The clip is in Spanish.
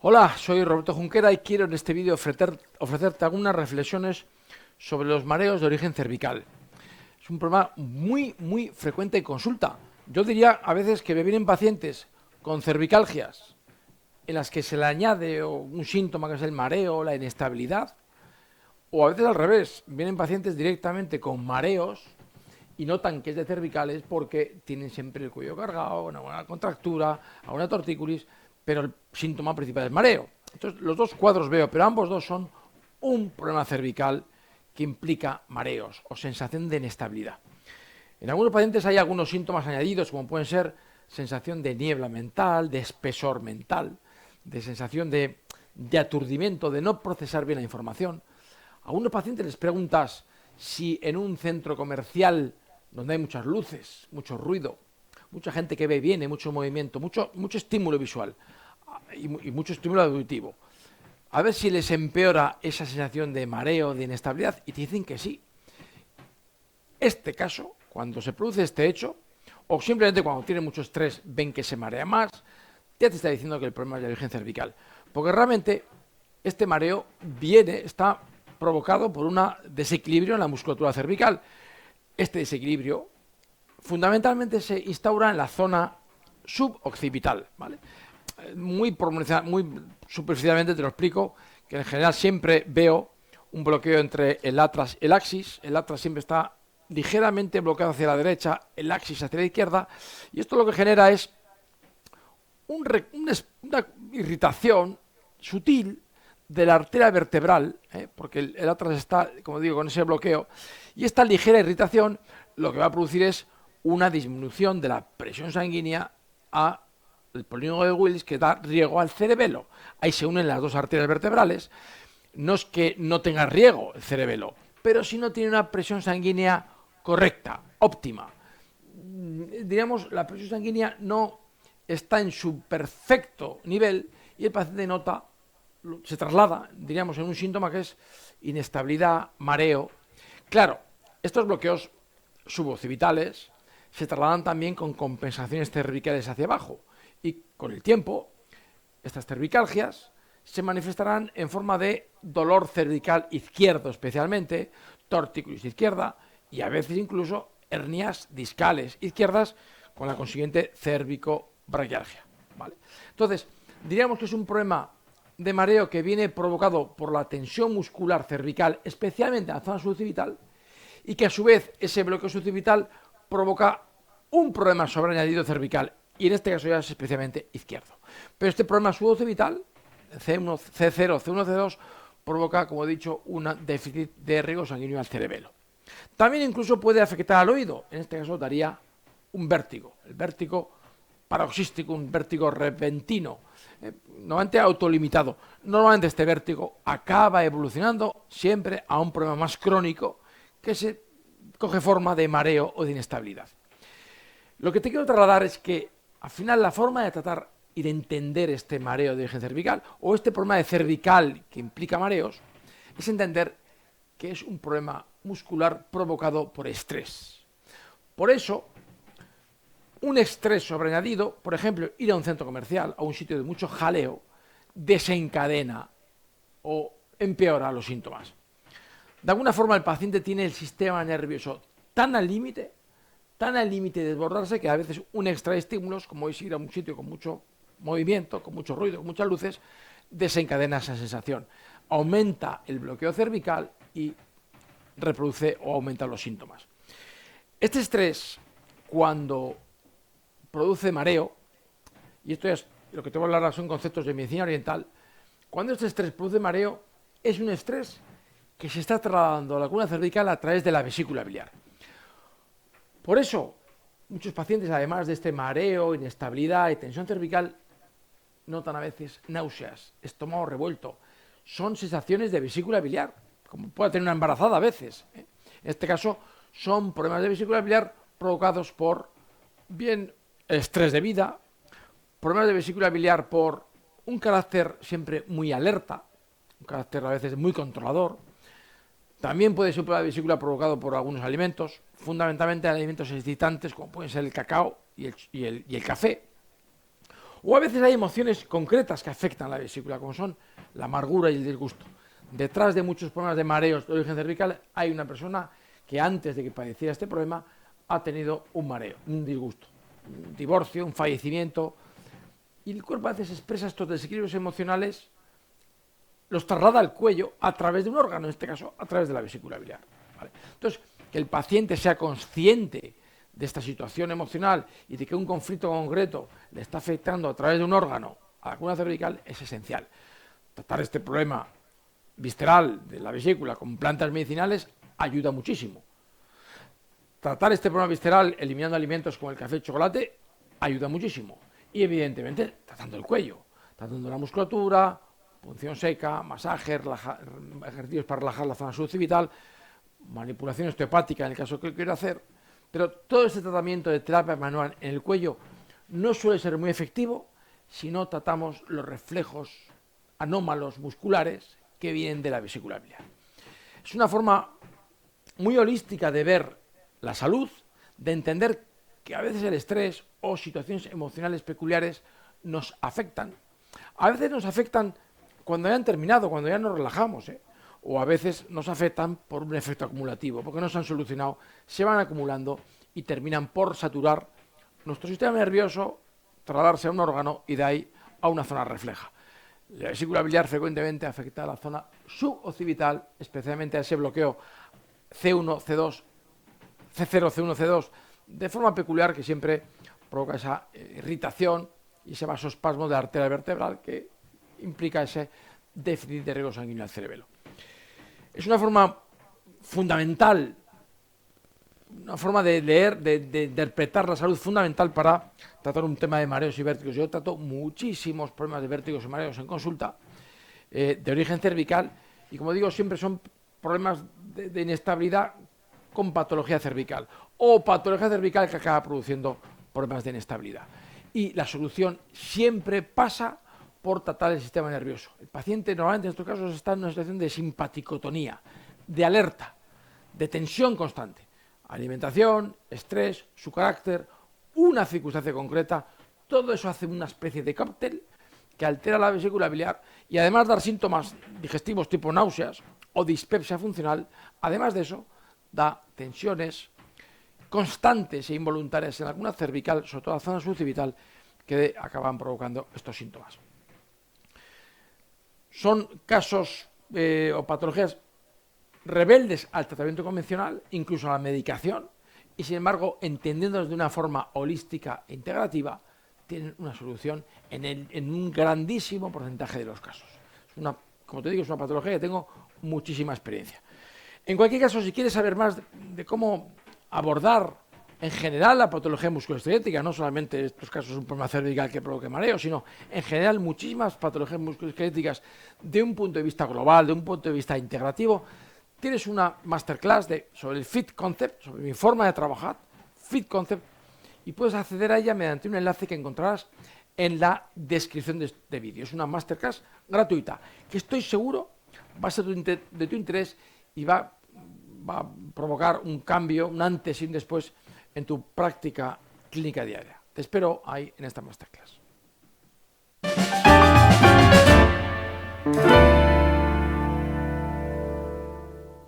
Hola, soy Roberto Junquera y quiero en este vídeo ofrecerte algunas reflexiones sobre los mareos de origen cervical. Es un problema muy frecuente en consulta. Yo diría a veces que me vienen pacientes con cervicalgias en las que se le añade un síntoma que es el mareo, la inestabilidad, o a veces al revés, vienen pacientes directamente con mareos y notan que es de cervicales porque tienen siempre el cuello cargado, una buena contractura, alguna tortícolis, pero el síntoma principal es mareo. Entonces, los dos cuadros veo, pero ambos dos son un problema cervical que implica mareos o sensación de inestabilidad. En algunos pacientes hay algunos síntomas añadidos, como pueden ser sensación de niebla mental, de espesor mental, de sensación de aturdimiento, de no procesar bien la información. A algunos pacientes les preguntas si en un centro comercial donde hay muchas luces, mucho ruido, mucha gente que ve bien, mucho movimiento, mucho estímulo visual y mucho estímulo auditivo, a ver si les empeora esa sensación de mareo, de inestabilidad, y te dicen que sí. Este caso, cuando se produce este hecho, o simplemente cuando tiene mucho estrés ven que se marea más, ya te está diciendo que el problema es de origen cervical. Porque realmente este mareo está provocado por un desequilibrio en la musculatura cervical. Este desequilibrio fundamentalmente se instaura en la zona suboccipital, ¿vale? Muy superficialmente te lo explico, que en general siempre veo un bloqueo entre el atlas y el axis. El atlas siempre está ligeramente bloqueado hacia la derecha, el axis hacia la izquierda, y esto lo que genera es una irritación sutil de la arteria vertebral, porque el atlas está, como digo, con ese bloqueo, y esta ligera irritación lo que va a producir es una disminución de la presión sanguínea a el polígono de Willis, que da riego al cerebelo. Ahí se unen las dos arterias vertebrales. No es que no tenga riego el cerebelo, pero si no tiene una presión sanguínea correcta, óptima. Digamos, la presión sanguínea no está en su perfecto nivel y el paciente nota, se traslada, diríamos, en un síntoma que es inestabilidad, mareo. Claro, estos bloqueos suboccipitales se trasladan también con compensaciones cervicales hacia abajo y con el tiempo estas cervicalgias se manifestarán en forma de dolor cervical izquierdo especialmente, tortícolis izquierda y a veces incluso hernias discales izquierdas con la consiguiente cervicobraquialgia, ¿vale? Entonces, diríamos que es un problema de mareo que viene provocado por la tensión muscular cervical, especialmente en la zona suboccipital, y que a su vez ese bloqueo suboccipital provoca un problema sobreañadido cervical, y en este caso ya es especialmente izquierdo. Pero este problema suboccipital, C1, C0, C1, C2, provoca, como he dicho, un déficit de riego sanguíneo al cerebelo. También incluso puede afectar al oído, en este caso daría un vértigo, el vértigo paroxístico, un vértigo repentino, normalmente autolimitado. Normalmente este vértigo acaba evolucionando siempre a un problema más crónico que se coge forma de mareo o de inestabilidad. Lo que te quiero trasladar es que al final la forma de tratar y de entender este mareo de origen cervical o este problema de cervical que implica mareos es entender que es un problema muscular provocado por estrés. Por eso, un estrés sobreañadido, por ejemplo, ir a un centro comercial, a un sitio de mucho jaleo, desencadena o empeora los síntomas. De alguna forma el paciente tiene el sistema nervioso tan al límite de desbordarse, que a veces un extra estímulos, como es ir a un sitio con mucho movimiento, con mucho ruido, con muchas luces, desencadena esa sensación. Aumenta el bloqueo cervical y reproduce o aumenta los síntomas. Este estrés, cuando produce mareo, y esto es lo que te voy a hablar, son conceptos de medicina oriental, cuando este estrés produce mareo, es un estrés que se está trasladando a la columna cervical a través de la vesícula biliar. Por eso, muchos pacientes, además de este mareo, inestabilidad y tensión cervical, notan a veces náuseas, estómago revuelto. Son sensaciones de vesícula biliar, como puede tener una embarazada a veces. En este caso, son problemas de vesícula biliar provocados por, bien, estrés de vida, problemas de vesícula biliar por un carácter siempre muy alerta, un carácter a veces muy controlador. También puede ser un problema de vesícula provocado por algunos alimentos, fundamentalmente alimentos excitantes como pueden ser el cacao y el café. O a veces hay emociones concretas que afectan la vesícula, como son la amargura y el disgusto. Detrás de muchos problemas de mareos de origen cervical hay una persona que antes de que padeciera este problema ha tenido un mareo, un disgusto, un divorcio, un fallecimiento. Y el cuerpo a veces expresa estos desequilibrios emocionales, los traslada al cuello a través de un órgano, en este caso a través de la vesícula biliar. ¿Vale? Entonces, que el paciente sea consciente de esta situación emocional y de que un conflicto concreto le está afectando a través de un órgano a la columna cervical es esencial. Tratar este problema visceral de la vesícula con plantas medicinales ayuda muchísimo. Tratar este problema visceral eliminando alimentos como el café y el chocolate ayuda muchísimo. Y evidentemente tratando el cuello, tratando la musculatura, punción seca, masaje, ejercicios para relajar la zona suboccipital, manipulación osteopática en el caso que quiera hacer. Pero todo este tratamiento de terapia manual en el cuello no suele ser muy efectivo si no tratamos los reflejos anómalos musculares que vienen de la vesícula biliar. Es una forma muy holística de ver la salud, de entender que a veces el estrés o situaciones emocionales peculiares nos afectan. A veces nos afectan cuando ya han terminado, cuando ya nos relajamos, o a veces nos afectan por un efecto acumulativo, porque no se han solucionado, se van acumulando y terminan por saturar nuestro sistema nervioso, trasladarse a un órgano y de ahí a una zona refleja. La vesícula biliar frecuentemente afecta a la zona suboccipital, especialmente a ese bloqueo C1, C2, C0, C1, C2, de forma peculiar que siempre provoca esa irritación y ese vasospasmo de la arteria vertebral que implica ese déficit de riego sanguíneo al cerebelo. Es una forma fundamental, una forma de leer, de interpretar la salud fundamental para tratar un tema de mareos y vértigos. Yo trato muchísimos problemas de vértigos y mareos en consulta de origen cervical y, como digo, siempre son problemas de inestabilidad con patología cervical o patología cervical que acaba produciendo problemas de inestabilidad. Y la solución siempre pasa por tratar el sistema nervioso. El paciente normalmente en estos casos está en una situación de simpaticotonía, de alerta, de tensión constante. Alimentación, estrés, su carácter, una circunstancia concreta, todo eso hace una especie de cóctel que altera la vesícula biliar y además de dar síntomas digestivos tipo náuseas o dispepsia funcional, además de eso da tensiones constantes e involuntarias en la columna cervical, sobre todo la zona suboccipital, que acaban provocando estos síntomas. Son casos o patologías rebeldes al tratamiento convencional, incluso a la medicación, y sin embargo, entendiéndolos de una forma holística e integrativa, tienen una solución en un grandísimo porcentaje de los casos. Como te digo, es una patología que tengo muchísima experiencia. En cualquier caso, si quieres saber más de cómo abordar en general la patología musculoesquelética, no solamente estos casos un problema cervical que provoque mareo, sino en general muchísimas patologías musculoesqueléticas de un punto de vista global, de un punto de vista integrativo, tienes una masterclass sobre el Fit Concept, sobre mi forma de trabajar, Fit Concept, y puedes acceder a ella mediante un enlace que encontrarás en la descripción de este vídeo. Es una masterclass gratuita que estoy seguro va a ser de tu interés y va a provocar un cambio, un antes y un después en tu práctica clínica diaria. Te espero ahí en esta masterclass.